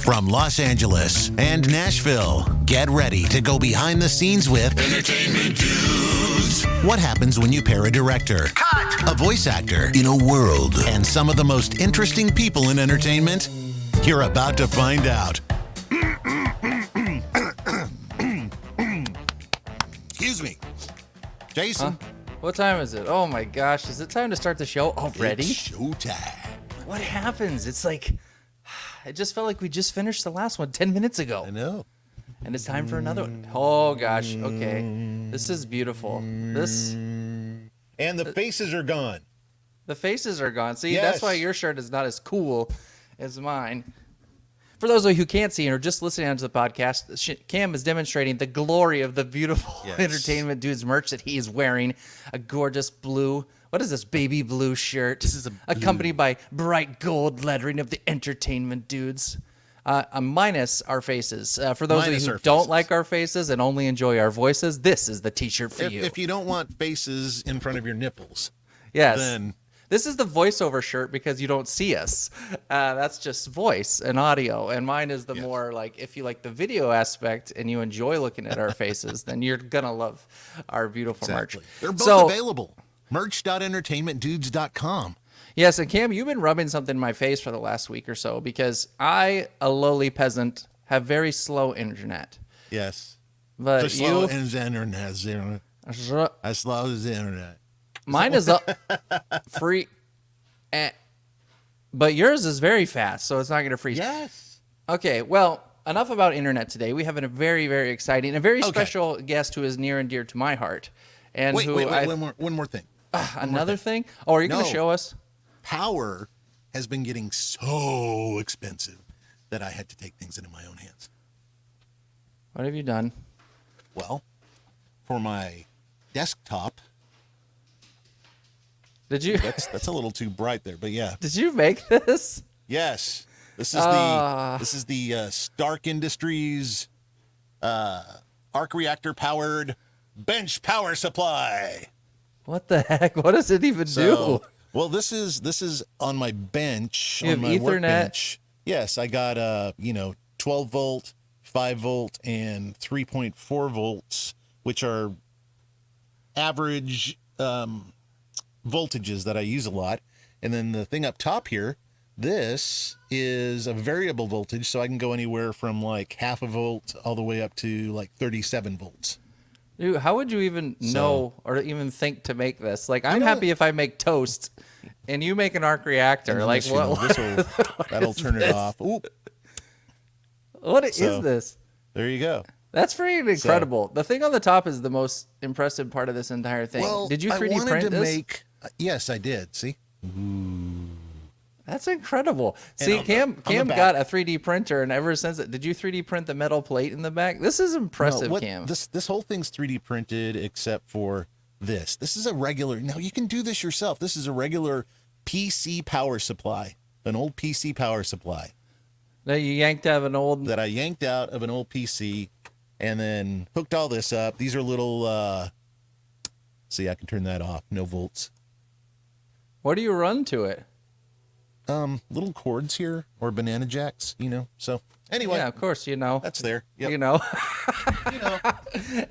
From Los Angeles and Nashville, get ready to go behind the scenes with Entertainment Dudes. What happens when you pair a director, a voice actor in a world, and some of the most interesting people in entertainment? You're about to find out. Excuse me. Jason. What time is it? Oh my gosh, is it time to start the show already? It's showtime. What happens? It's like, it just felt like we just finished the last one 10 minutes ago. I know. And it's time for another one. Oh gosh, okay. This is beautiful. And the faces are gone. The faces are gone. See, Yes. that's why your shirt is not as cool as mine. For those of you who can't see or just listening onto the podcast, Cam is demonstrating the glory of the beautiful Entertainment Dudes merch that he is wearing. A gorgeous blue, what is this, baby blue shirt? This is accompanied by bright gold lettering of the Entertainment Dudes. Minus our faces. For those of you who don't like our faces and only enjoy our voices, this is the t-shirt for you. If you don't want faces in front of your nipples, yes. then... This is the voiceover shirt because you don't see us. That's just voice and audio. And mine is the more like, if you like the video aspect and you enjoy looking at our faces, then you're going to love our beautiful merch. They're both available. Merch.entertainmentdudes.com. Yes, and Cam, you've been rubbing something in my face for the last week or so because I, a lowly peasant, have very slow internet. Yes. But as slow as internet. As slow as the internet. Mine is free, but yours is very fast, so it's not going to freeze. Yes. Okay, well, enough about internet today. We have a very, very exciting, a very special guest who is near and dear to my heart. And wait, one more thing. Another thing? Oh, are you going to show us? Power has been getting so expensive that I had to take things into my own hands. What have you done? Well, for my desktop... Did you? That's a little too bright there, but yeah. Did you make this? Yes. This is the Stark Industries arc reactor powered bench power supply. What the heck? What does it even do? Well, this is on my bench, you on have my Ethernet? workbench. Yes, I got 12 volt, 5 volt, and 3.4 volts, which are average voltages that I use a lot. And then the thing up top here, this is a variable voltage, so I can go anywhere from like half a volt all the way up to like 37 volts. Dude, how would you even know or even think to make this? Like, I'm happy if I make toast and you make an arc reactor. Like, that'll turn it off. Ooh. What is this? There you go. That's pretty incredible. The thing on the top is the most impressive part of this entire thing. Well, did you 3D print this? Yes, I did. See? That's incredible. See, Cam got a 3D printer, and ever since did you 3D print the metal plate in the back? This is impressive, Cam. This whole thing's 3D printed except for this. This is a regular. Now you can do this yourself. This is a regular PC power supply, an old PC power supply. That you yanked out of an old. That I yanked out of an old PC, and then hooked all this up. These are little. See, I can turn that off. No volts. What do you run to it? Little cords here or banana jacks, So anyway, yeah, of course, that's there. Yep.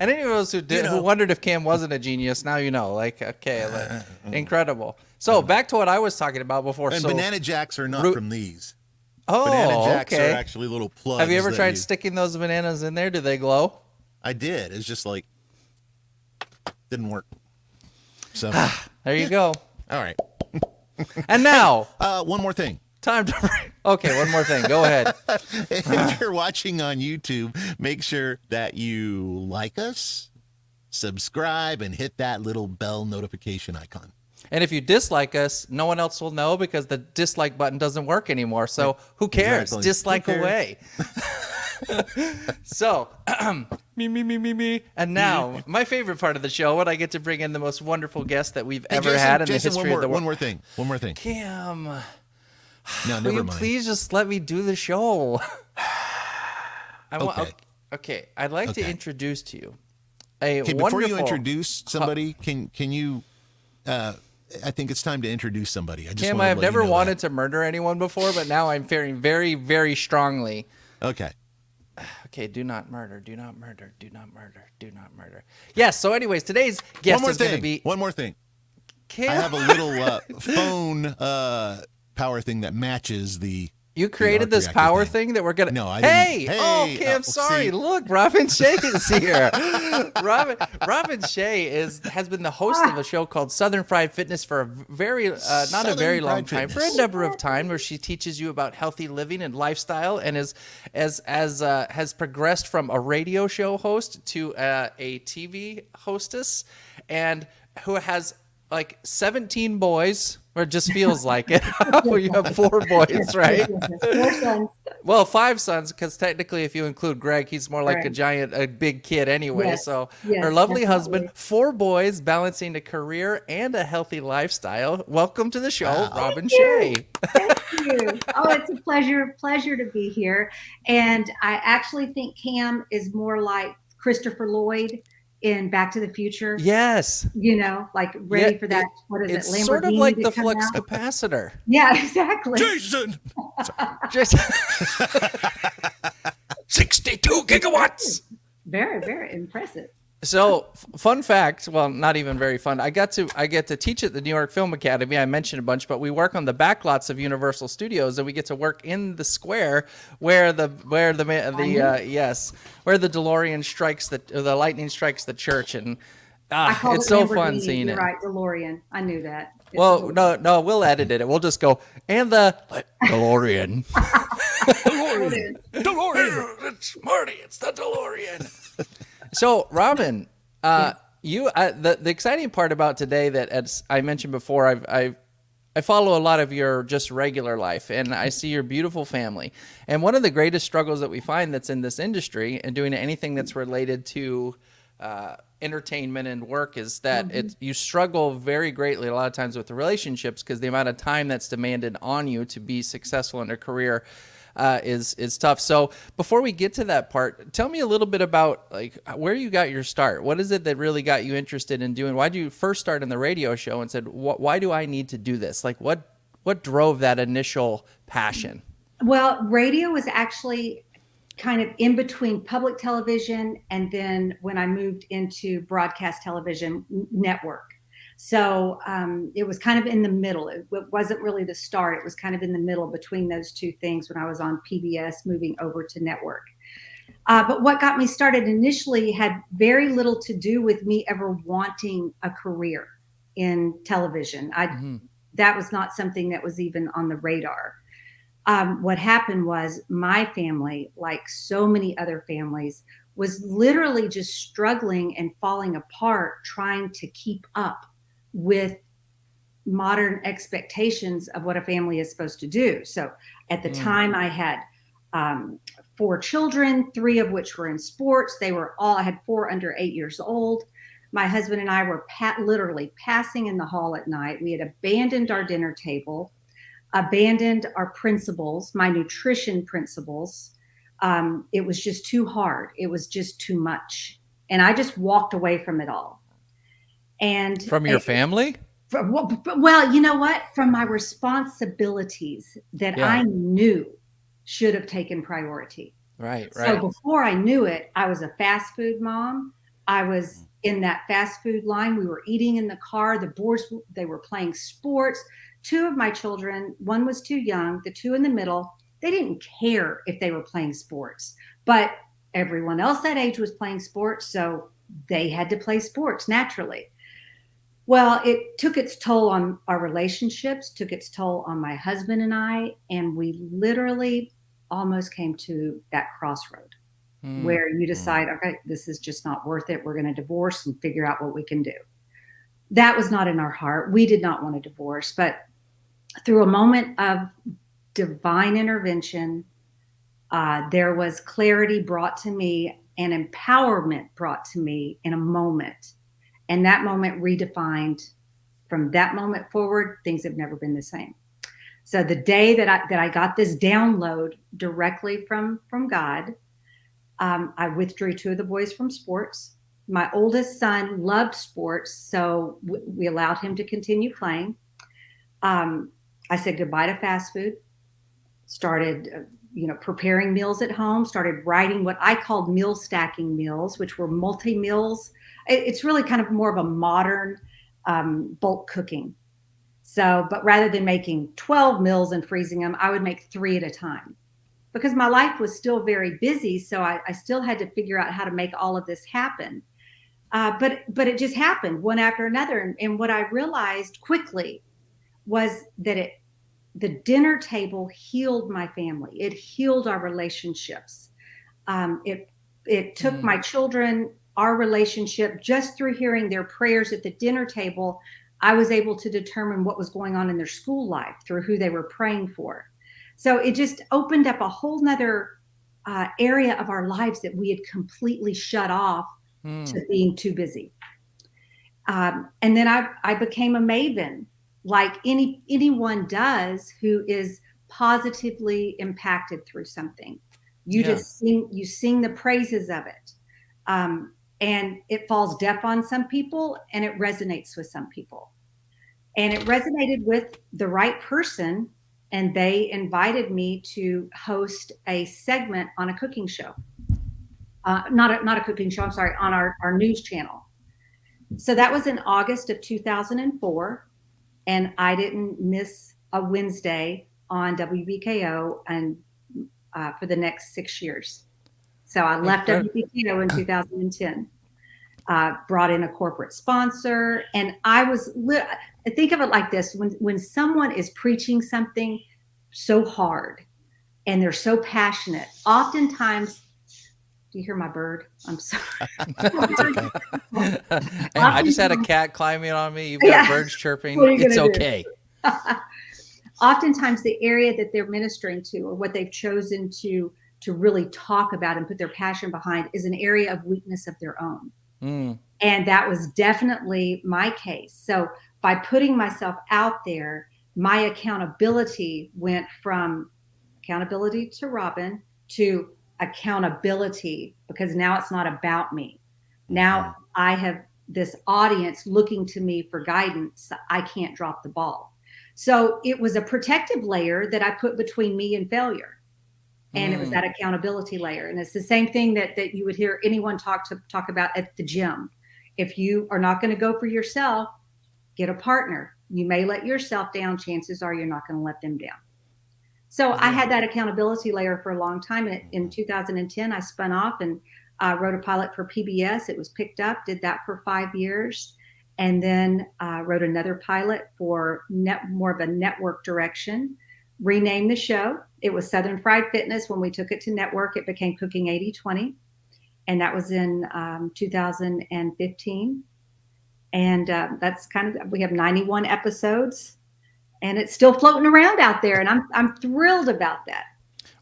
And any of those who wondered if Cam wasn't a genius, now you know. Like, okay, incredible. So back to what I was talking about before. And banana jacks are not from these. Oh, banana jacks are actually little plugs. Have you ever tried sticking those bananas in there? Do they glow? I did. It's just like didn't work. So there you go. All right. And now, one more thing. Time to break. Okay, one more thing. Go ahead. If you're watching on YouTube, make sure that you like us, subscribe, and hit that little bell notification icon. And if you dislike us, no one else will know because the dislike button doesn't work anymore. So who cares? Exactly. Dislike away. So, me. And now, my favorite part of the show, when I get to bring in the most wonderful guest that we've ever had in the history of the world. One more thing. Cam, no, never will you mind. please just let me do the show? Okay. I'd like to introduce to you a wonderful... Before you introduce somebody, can you... I think it's time to introduce somebody. Cam, I have never wanted to murder anyone before, but now I'm feeling very, very strongly Okay. Okay, do not murder, do not murder, do not murder, do not murder. Yes, so anyways, today's guest is going to be... One more thing. Cam. I have a little phone power thing that matches the... You created this power thing that we're going to... No, I didn't. Hey! Oh, Cam, sorry. See? Look, Robin Shea is here. Robin Shea has been the host of a show called Southern Fried Fitness for a very, not a very long time, for a number of time, where she teaches you about healthy living and lifestyle, and has progressed from a radio show host to a TV hostess, and who has like 17 boys, or it just feels like it. You have 4 boys, right? 4 sons. Well, 5 sons, because technically, if you include Greg, he's more like a big kid anyway. Yes. So Yes, her lovely definitely. husband, 4 boys, balancing a career and a healthy lifestyle. Welcome to the show, Robin Shea. Thank you. Oh, it's a pleasure to be here. And I actually think Cam is more like Christopher Lloyd in Back to the Future. Yes. You know, like ready for that. What is it? It's Lamborghini sort of like to the come flux out? capacitor. Yeah, exactly. Jason! Just 62 gigawatts. Very, very impressive. So, fun fact, well, not even very fun. I get to teach at the New York Film Academy. I mentioned a bunch, but we work on the backlots of Universal Studios, and we get to work in the square where the DeLorean strikes the lightning strikes the church, and it's so fun seeing You're it. Right, DeLorean. I knew that. It's Well, no, we'll edit it. We'll just go and the DeLorean. DeLorean. It's Marty. It's the DeLorean. So, Robin, you the exciting part about today that, as I mentioned before, I follow a lot of your just regular life, and I see your beautiful family. And one of the greatest struggles that we find that's in this industry and doing anything that's related to entertainment and work is that you struggle very greatly a lot of times with the relationships, because the amount of time that's demanded on you to be successful in a career is tough. So before we get to that part, tell me a little bit about like where you got your start. What is it that really got you interested in doing? Why did you first start in the radio show and said, why do I need to do this? Like what drove that initial passion? Well, radio was actually kind of in between public television and then when I moved into broadcast television network. So it was kind of in the middle. It wasn't really the start. It was kind of in the middle between those two things when I was on PBS moving over to network. But what got me started initially had very little to do with me ever wanting a career in television. That was not something that was even on the radar. What happened was my family, like so many other families, was literally just struggling and falling apart trying to keep up with modern expectations of what a family is supposed to do. So at the time I had 4 children, 3 of which were in sports. I had 4 under 8 years old. My husband and I were literally passing in the hall at night. We had abandoned our dinner table, abandoned our principles, my nutrition principles. It was just too hard. It was just too much. And I just walked away from it all. And From your family? Well, you know what? From my responsibilities that I knew should have taken priority. Right. So before I knew it, I was a fast food mom. I was in that fast food line. We were eating in the car. The boys, they were playing sports. 2 of my children, one was too young. The 2 in the middle, they didn't care if they were playing sports. But everyone else that age was playing sports, so they had to play sports naturally. Well, it took its toll on our relationships, took its toll on my husband and I, and we literally almost came to that crossroad where you decide, okay, this is just not worth it. We're going to divorce and figure out what we can do. That was not in our heart. We did not want to divorce, but through a moment of divine intervention, there was clarity brought to me and empowerment brought to me in a moment. And that moment redefined, from that moment forward, things have never been the same. So the day that I got this download directly from God, I withdrew 2 of the boys from sports. My oldest son loved sports, so we allowed him to continue playing. I said goodbye to fast food. started, preparing meals at home, started writing what I called meal stacking meals, which were multi-meals. It's really kind of more of a modern bulk cooking. So, but rather than making 12 meals and freezing them, I would make 3 at a time because my life was still very busy. So I still had to figure out how to make all of this happen. But it just happened one after another. And what I realized quickly was that the dinner table healed my family. It healed our relationships. It took my children, our relationship, just through hearing their prayers at the dinner table. I was able to determine what was going on in their school life through who they were praying for. So it just opened up a whole nother area of our lives that we had completely shut off to being too busy. And then I became a maven, like anyone does who is positively impacted through something. You just sing the praises of it. And it falls deaf on some people and it resonates with some people. And it resonated with the right person. And they invited me to host a segment on a cooking show. Not a cooking show, I'm sorry, on our news channel. So that was in August of 2004. And I didn't miss a Wednesday on WBKO and for the next 6 years. So I left WBKO in 2010, brought in a corporate sponsor. And I think of it like this. When someone is preaching something so hard and they're so passionate, oftentimes, do you hear my bird? I'm sorry. I just had a cat climbing on me. You've got birds chirping. It's okay. Oftentimes the area that they're ministering to or what they've chosen to really talk about and put their passion behind is an area of weakness of their own. And that was definitely my case. So by putting myself out there, my accountability went from accountability to Robin to accountability, because now it's not about me. Now I have this audience looking to me for guidance. I can't drop the ball. So it was a protective layer that I put between me and failure. And it was that accountability layer. And it's the same thing that you would hear anyone talk about at the gym. If you are not going to go for yourself, get a partner. You may let yourself down. Chances are you're not going to let them down. So I had that accountability layer for a long time. And in 2010, I spun off and wrote a pilot for PBS. It was picked up, did that for 5 years. And then wrote another pilot for more of a network direction, renamed the show. It was Southern Fried Fitness. When we took it to network, it became Cooking 80/20. And that was in 2015. And that's kind of, we have 91 episodes. And it's still floating around out there, and I'm thrilled about that.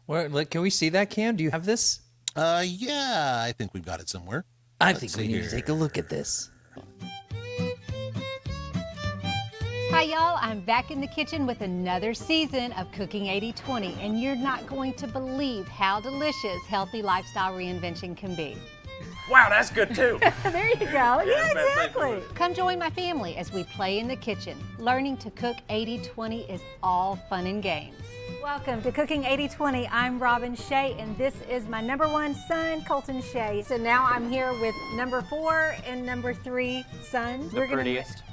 Well, can we see that, Cam? Do you have this? Yeah, I think we've got it somewhere. I think we need to take a look at this. Hi, y'all. I'm back in the kitchen with another season of Cooking 80/20, and you're not going to believe how delicious healthy lifestyle reinvention can be. Wow, that's good too. There you go. Yeah, exactly. Come join my family as we play in the kitchen. Learning to cook 80/20 is all fun and games. Welcome to Cooking 80/20. I'm Robin Shea, and this is my #1 son, Colton Shea. So now I'm here with #4 and #3 son. The prettiest,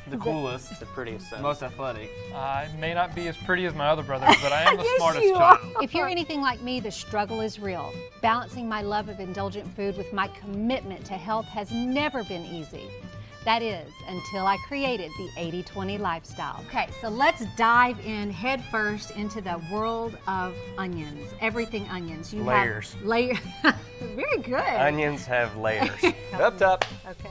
the coolest, the prettiest son. Most athletic. I may not be as pretty as my other brothers, but I am the Yes, smartest you child. are. If you're anything like me, the struggle is real. Balancing my love of indulgent food with my commitment to health has never been easy. That is, until I created the 80/20 lifestyle. Okay, so let's dive in head first into the world of onions. Everything onions. You Layers. have layers. Very good. Onions have layers. Up top. Okay.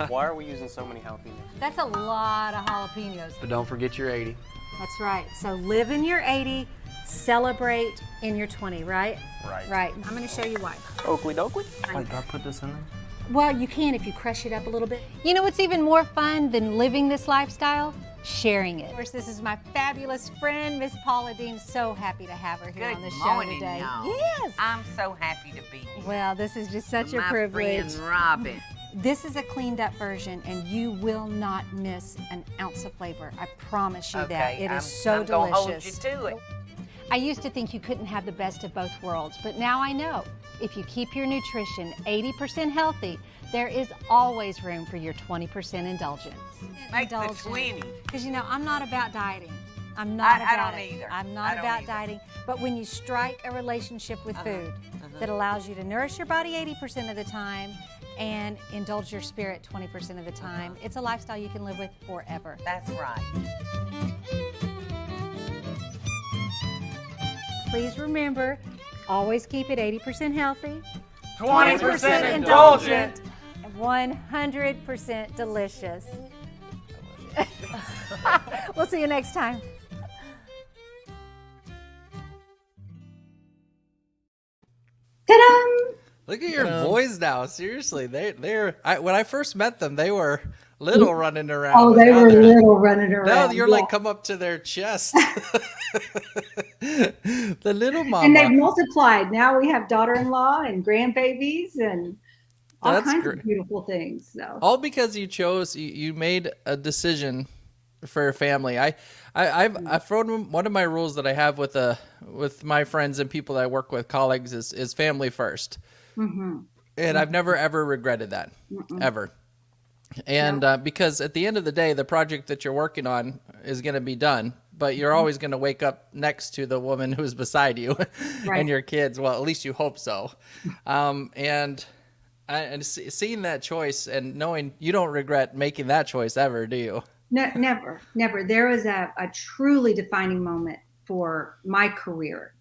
Why are we using so many jalapenos? That's a lot of jalapenos. But don't forget your 80. That's right. So live in your 80, celebrate in your 20, right? Right. Right. I'm going to show you why. Oakley dokley. Wait, do I put this in there? Well, you can if you crush it up a little bit. You know what's even more fun than living this lifestyle? Sharing it. Of course, this is my fabulous friend, Miss Paula Dean. So happy to have her here on the show today. Y'all. Yes. I'm so happy to be here. Well, this is just such a My privilege. friend Robin. This is a cleaned up version, and you will not miss an ounce of flavor. I promise you that. It is so I'm gonna delicious. hold you to it. I used to think you couldn't have the best of both worlds, but now I know. If you keep your nutrition 80% healthy, there is always room for your 20% indulgence. Make the 20. Because, I'm not about dieting. I'm not about I don't it. either. I'm not about dieting. But when you strike a relationship with food that allows you to nourish your body 80% of the time and indulge your spirit 20% of the time, it's a lifestyle you can live with forever. That's right. Please remember, always keep it 80% healthy, 20% indulgent, and 100% delicious. We'll see you next time. Ta-da! Look at your boys now. Seriously, they're. When I first met them, they were little running around. Oh, they were little running around. Now you're like come up to their chest. The little mama. And they've multiplied. Now we have daughter-in-law and grandbabies and all That's kinds great. of beautiful things. So All because you made a decision for your family. I've thrown one of my rules that I have with my friends and people that I work with, colleagues, is family first. And I've never ever regretted that ever. And because at the end of the day, the project that you're working on is going to be done, but you're always going to wake up next to the woman who's beside you and your kids. Well, at least you hope so. And seeing that choice and knowing you don't regret making that choice ever, do you? no, never. There was a truly defining moment for my career.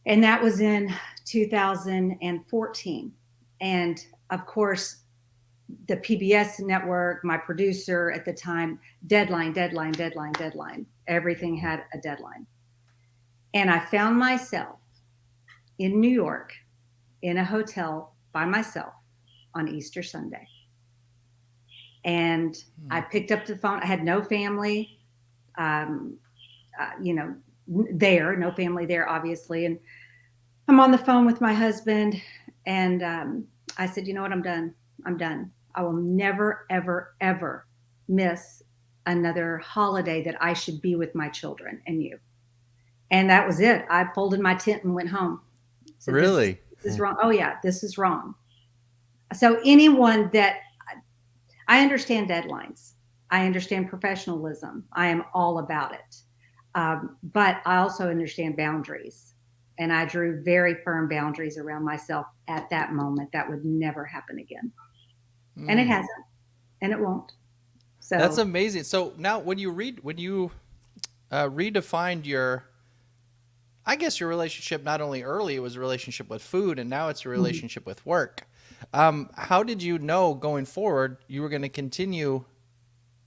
And that was in 2014. And of course, the PBS network, my producer at the time, deadline. Everything had a deadline. And I found myself in New York in a hotel by myself on Easter Sunday. And I picked up the phone. I had no family, no family there, obviously. And I'm on the phone with my husband. And I said, you know what? I'm done. I will never, ever, ever miss another holiday that I should be with my children and you. And that was it. I folded my tent and went home. So Really? This is wrong. Oh yeah, this is wrong. So anyone that, I understand deadlines. I understand professionalism. I am all about it. But I also understand boundaries. And I drew very firm boundaries around myself at that moment. That would never happen again. And it hasn't, and it won't. So That's amazing. So now when you redefined your relationship, not only early, it was a relationship with food, and now it's a relationship with work. How did you know going forward you were going to continue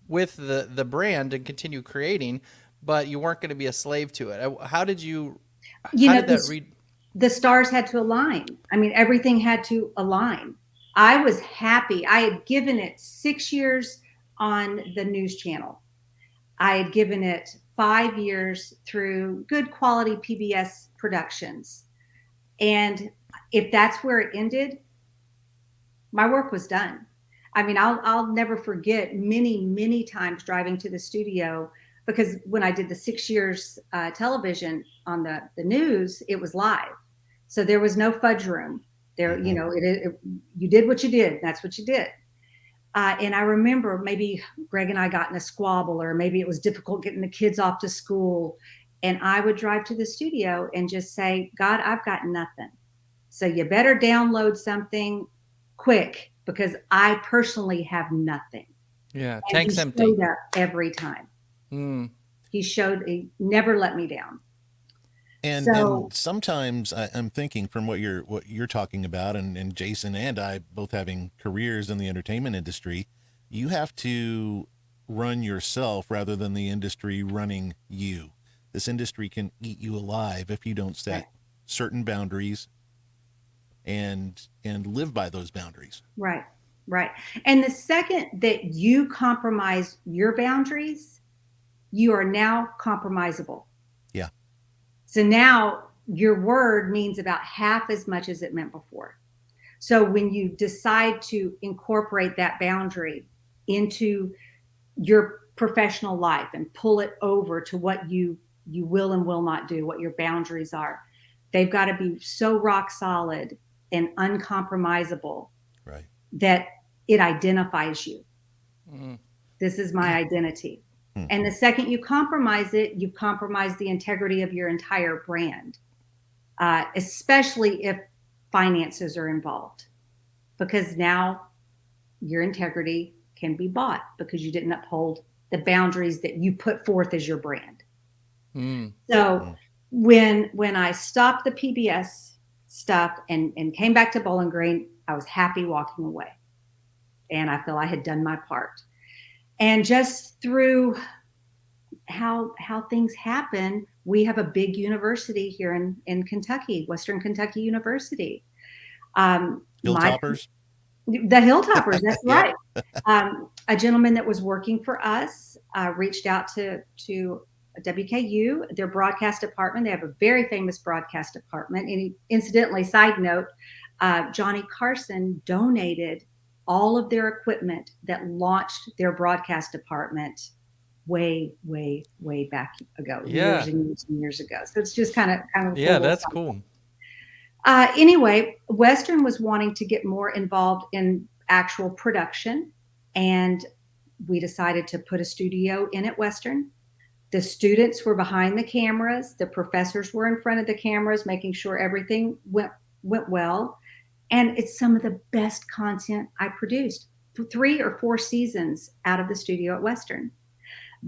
with the brand and continue creating, but you weren't going to be a slave to it? How did you, the stars had to align. I mean, everything had to align. I was happy. I had given it 6 years on the news channel. I had given it 5 years through good quality PBS productions. And if that's where it ended, my work was done. I mean, I'll never forget many, many times driving to the studio, because when I did the 6 years television on the news, it was live. So there was no fudge room. There, you did what you did. That's what you did. And I remember maybe Greg and I got in a squabble, or maybe it was difficult getting the kids off to school. And I would drive to the studio and just say, God, I've got nothing. So you better download something quick, because I personally have nothing. Yeah, And tank's he empty. showed up every time. He never let me down. And sometimes I'm thinking from what you're talking about, and Jason and I both having careers in the entertainment industry, you have to run yourself rather than the industry running you. This industry can eat you alive if you don't set certain boundaries and live by those boundaries. Right. And the second that you compromise your boundaries, you are now compromisable. Yeah. So now your word means about half as much as it meant before. So when you decide to incorporate that boundary into your professional life and pull it over to what you you will and will not do, what your boundaries are. They've got to be so rock solid and uncompromisable, right, that it identifies you. This is my identity. And the second you compromise it, you compromise the integrity of your entire brand, especially if finances are involved, because now your integrity can be bought because you didn't uphold the boundaries that you put forth as your brand. So when I stopped the PBS stuff and came back to Bowling Green, I was happy walking away. And I feel I had done my part. And just through how things happen, we have a big university here in Kentucky, Western Kentucky University. Hilltoppers? The Hilltoppers, that's Yeah. right. A gentleman that was working for us reached out to WKU, their broadcast department. They have a very famous broadcast department. And incidentally, side note, Johnny Carson donated all of their equipment that launched their broadcast department way back ago, years and years and years ago. So it's just kind of yeah, that's cool. Anyway, Western was wanting to get more involved in actual production, and we decided to put a studio in at Western. The students were behind the cameras. The professors were in front of the cameras, making sure everything went well. And it's some of the best content I produced. 3 or 4 seasons out of the studio at Western.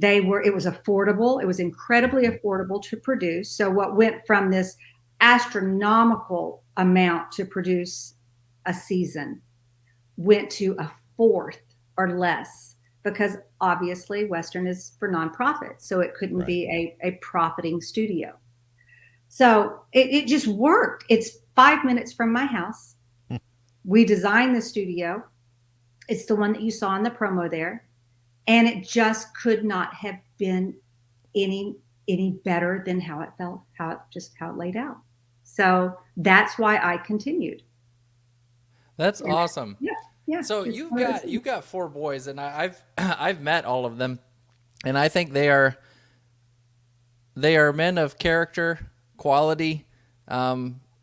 It was affordable. It was incredibly affordable to produce. So what went from this astronomical amount to produce a season went to a fourth or less, because obviously Western is for nonprofit. So it couldn't be a profiting studio. So it just worked. It's 5 minutes from my house. We designed the studio. It's the one that you saw in the promo there. And it just could not have been any better than how it felt, how it laid out. So that's why I continued. That's awesome. Yeah. So you've got 4 boys, and I've met all of them, and I think they are men of character, quality.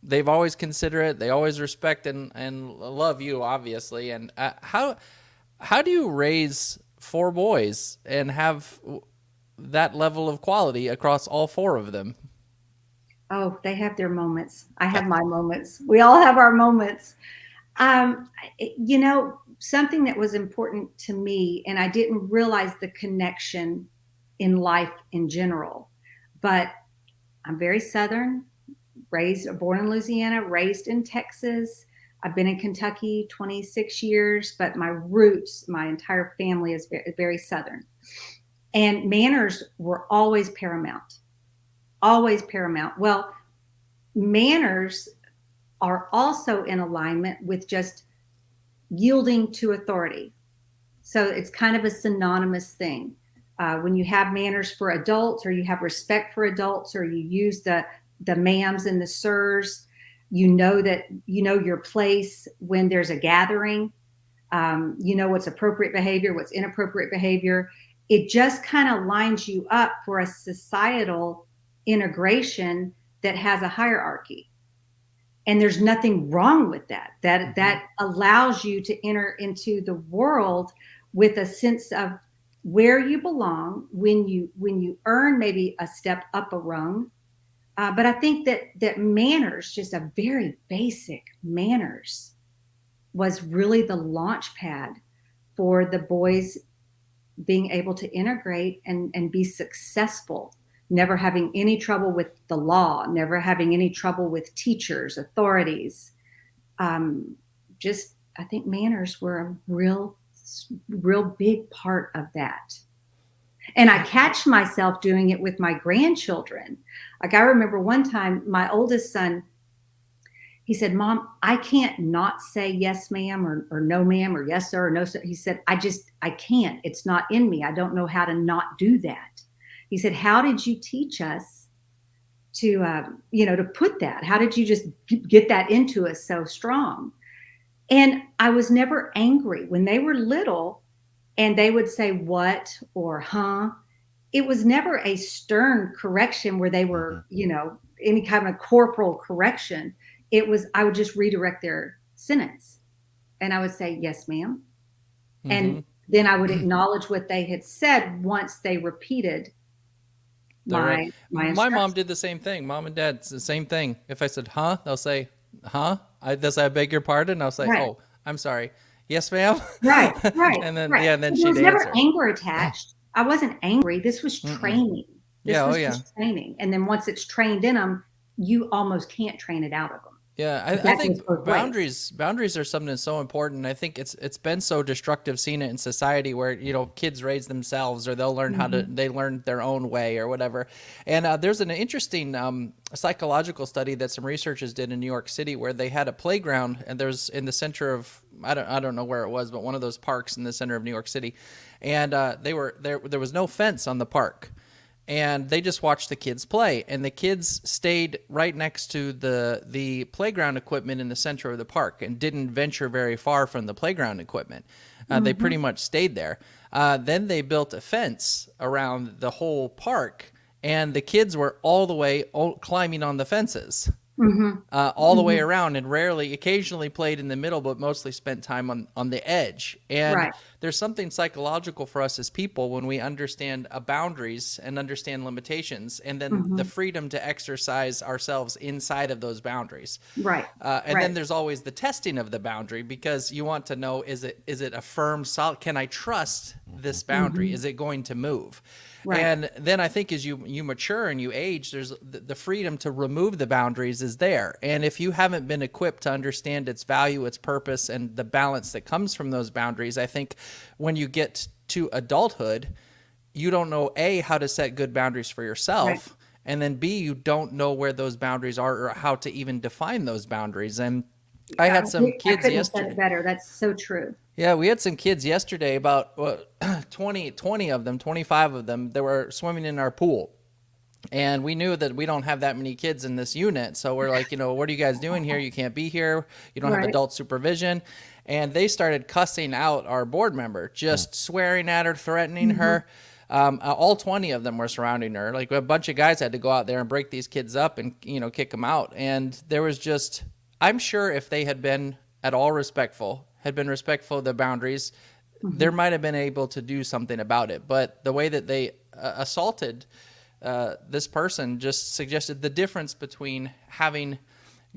They've always considerate. They always respect and love you, obviously. And how do you raise 4 boys and have that level of quality across all 4 of them? Oh, they have their moments. I have my moments. We all have our moments. Something that was important to me, and I didn't realize the connection in life in general, but I'm very Southern, born in Louisiana, raised in Texas. I've been in Kentucky 26 years, but my roots, my entire family is very, very Southern. And manners were always paramount. Always paramount. Well, manners are also in alignment with just yielding to authority. So it's kind of a synonymous thing. When you have manners for adults, or you have respect for adults, or you use the ma'ams and the sirs, you know your place when there's a gathering. What's appropriate behavior, what's inappropriate behavior. It just kind of lines you up for a societal integration that has a hierarchy. And there's nothing wrong with that. That allows you to enter into the world with a sense of where you belong when you earn maybe a step up a rung. But I think that manners, just a very basic manners, was really the launch pad for the boys being able to integrate and be successful, never having any trouble with the law, never having any trouble with teachers, authorities. I think manners were a real big part of that. And I catch myself doing it with my grandchildren. Like, I remember one time my oldest son, he said, "Mom, I can't not say yes, ma'am, or no, ma'am, or yes, sir, or no, sir." He said, I can't. It's not in me. I don't know how to not do that. He said, "How did you teach us to put that? How did you just get that into us so strong?" And I was never angry when they were little and they would say what or huh. it was never a stern correction where they were, any kind of corporal correction. It was, I would just redirect their sentence and I would say, yes, ma'am. Mm-hmm. And then I would acknowledge what they had said once they repeated my mom did the same thing. Mom and dad, it's the same thing. If I said, huh, they'll say, huh? They'll say, I beg your pardon. And I'll say, oh, I'm sorry. Yes, ma'am. Right. And then, and then there was she'd never answer. Anger attached. I wasn't angry. This was training. This was just training. And then once it's trained in them, you almost can't train it out of them. Yeah, I think boundaries are something that's so important. I think it's been so destructive seeing it in society where, kids raise themselves or they'll learn they learn their own way or whatever. And there's an interesting psychological study that some researchers did in New York City where they had a playground and there's in the center of, I don't know where it was, but one of those parks in the center of New York City. And there was no fence on the park. And they just watched the kids play, and the kids stayed right next to the playground equipment in the center of the park and didn't venture very far from the playground equipment. They pretty much stayed there. Then they built a fence around the whole park, and the kids were all the way climbing on the fences. All the way around, and occasionally played in the middle, but mostly spent time on the edge. And there's something psychological for us as people when we understand boundaries and understand limitations, and then the freedom to exercise ourselves inside of those boundaries. Then there's always the testing of the boundary, because you want to know, is it a firm, solid, can I trust this boundary? Is it going to move? And then I think as you mature and you age, there's the freedom to remove the boundaries is there. And if you haven't been equipped to understand its value, its purpose, and the balance that comes from those boundaries, I think when you get to adulthood, you don't know, A, how to set good boundaries for yourself, and then B, you don't know where those boundaries are or how to even define those boundaries. And I had some kids yesterday. Said it better. That's so true. Yeah, we had some kids yesterday, about 20 of them, 25 of them, that were swimming in our pool. And we knew that we don't have that many kids in this unit. So we're like, what are you guys doing here? You can't be here. You don't have adult supervision. And they started cussing out our board member, just swearing at her, threatening her. All 20 of them were surrounding her. Like a bunch of guys had to go out there and break these kids up and, kick them out. And there was just, I'm sure if they had been at all respectful of the boundaries, there might have been able to do something about it. But the way that they assaulted this person just suggested the difference between having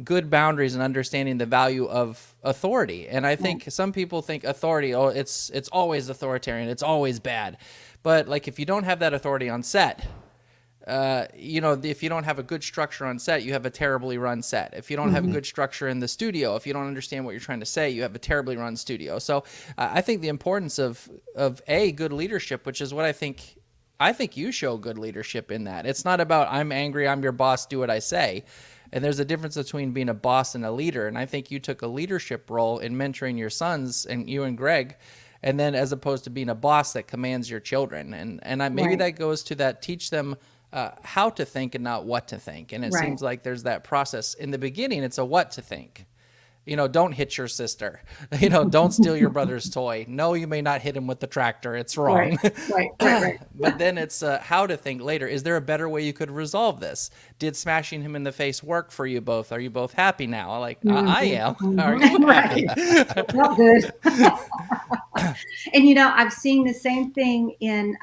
good boundaries and understanding the value of authority. And I think some people think authority, it's always authoritarian, it's always bad. But like if you don't have that authority on set, if you don't have a good structure on set, you have a terribly run set. If you don't have a good structure in the studio, if you don't understand what you're trying to say, you have a terribly run studio. So I think the importance of good leadership, which is what I think you show good leadership in that. It's not about I'm angry, I'm your boss, do what I say. And there's a difference between being a boss and a leader. And I think you took a leadership role in mentoring your sons, and you and Greg, and then as opposed to being a boss that commands your children. And maybe that goes to that, teach them how to think and not what to think. And it seems like there's that process. In the beginning, it's a what to think. Don't hit your sister. Don't steal your brother's toy. No, you may not hit him with the tractor. It's wrong. Right. But then it's how to think later. Is there a better way you could resolve this? Did smashing him in the face work for you both? Are you both happy now? Like, I am. Are you happy? Not good. And, I've seen the same thing in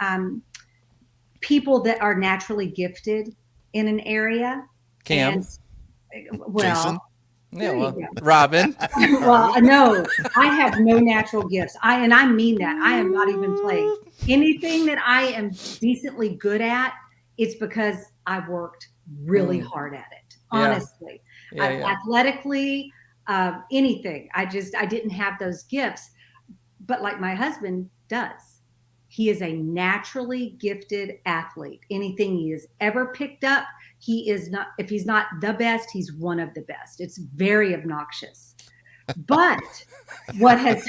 people that are naturally gifted in an area. Cam. Jason. Yeah, well, Robin. Well, no, I have no natural gifts. I mean that. I am not even playing. Anything that I am decently good at, it's because I worked really hard at it. Honestly, athletically, anything. I didn't have those gifts, but like my husband does. He is a naturally gifted athlete. Anything he has ever picked up, he is not, if he's not the best, he's one of the best. It's very obnoxious. But what has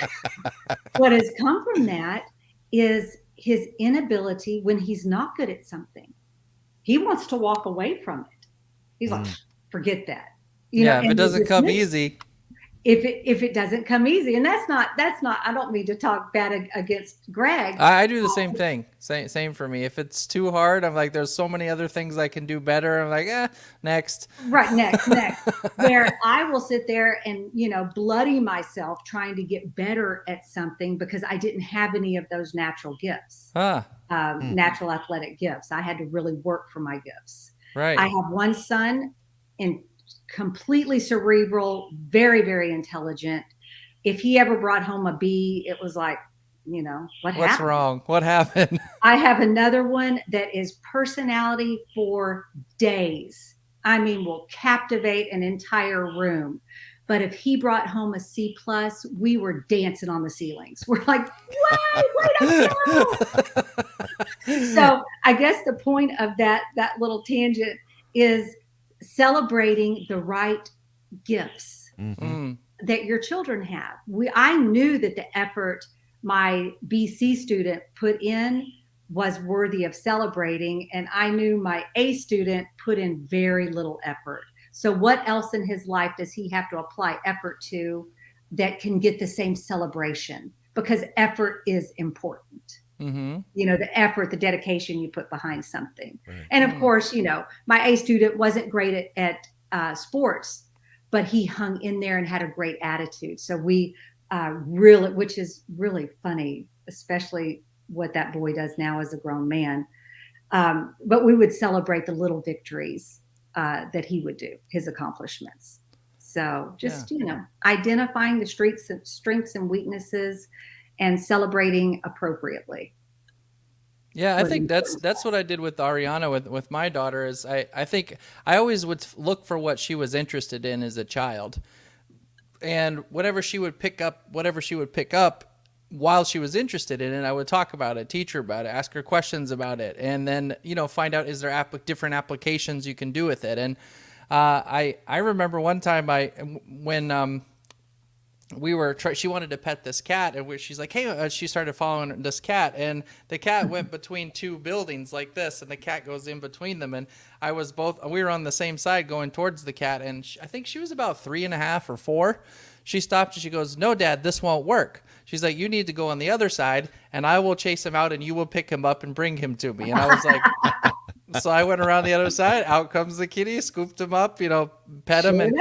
come from that is his inability when he's not good at something. He wants to walk away from it. He's like, forget that. If it doesn't come easy. if it doesn't come easy. And that's not, I don't mean to talk bad against Greg. I do the same thing. Same for me. If it's too hard, I'm like, there's so many other things I can do better. I'm like, next. Right. Next. Where I will sit there and, bloody myself trying to get better at something because I didn't have any of those natural gifts, natural athletic gifts. I had to really work for my gifts. Right. I have one son and completely cerebral, very, very intelligent. If he ever brought home a B, it was like, what's wrong? What happened? I have another one that is personality for days. I mean, will captivate an entire room. But if he brought home a C+, we were dancing on the ceilings. We're like, wait a minute. So I guess the point of that little tangent is celebrating the right gifts that your children have. I knew that the effort my BC student put in was worthy of celebrating, and I knew my A student put in very little effort. So what else in his life does he have to apply effort to that can get the same celebration? Because effort is important. The effort, the dedication you put behind something. Right. And of course, my A student wasn't great at sports, but he hung in there and had a great attitude. So we really, which is really funny, especially what that boy does now as a grown man. But we would celebrate the little victories that he would do, his accomplishments. So just, identifying the strengths and weaknesses and celebrating appropriately. Yeah, I think that's what I did with Ariana with my daughter. Is I think I always would look for what she was interested in as a child, and whatever she would pick up while she was interested in it, I would talk about it, teach her about it, ask her questions about it, and then find out is there different applications you can do with it. And I remember one time when she wanted to pet this cat, and she's like, hey, she started following this cat, and the cat went between two buildings like this, and the cat goes in between them. And we were on the same side going towards the cat, and I think she was about 3.5 or 4. She stopped and she goes, no, Dad, this won't work. She's like, you need to go on the other side, and I will chase him out, and you will pick him up and bring him to me. And I was like, so I went around the other side, out comes the kitty, scooped him up, pet him.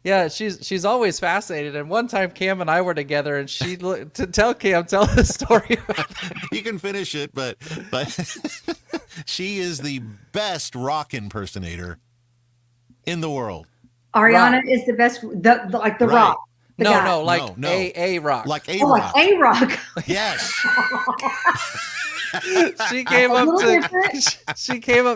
Yeah, she's always fascinated. And one time Cam and I were together, and tell the story about that. You can finish it, but she is the best rock impersonator in the world. Ariana is the best, the rock. No, A rock. Like A rock. Like A rock. Yes. She came up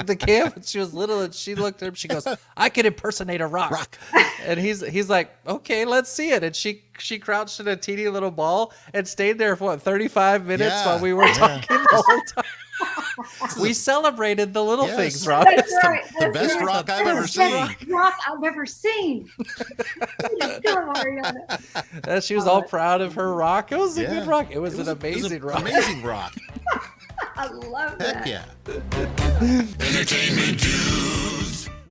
to Cam, and she was little, and she looked at him. She goes, I can impersonate a rock. And he's like, okay, let's see it. And she crouched in a teeny little ball and stayed there for 35 minutes while we were talking the whole time. We celebrated the little things, Rob. That's right. The best rock I've ever seen. Rock I've ever seen. She was all proud of her rock. It was a good rock. It was an amazing rock. Amazing rock. I love that. Heck yeah. Entertainment news.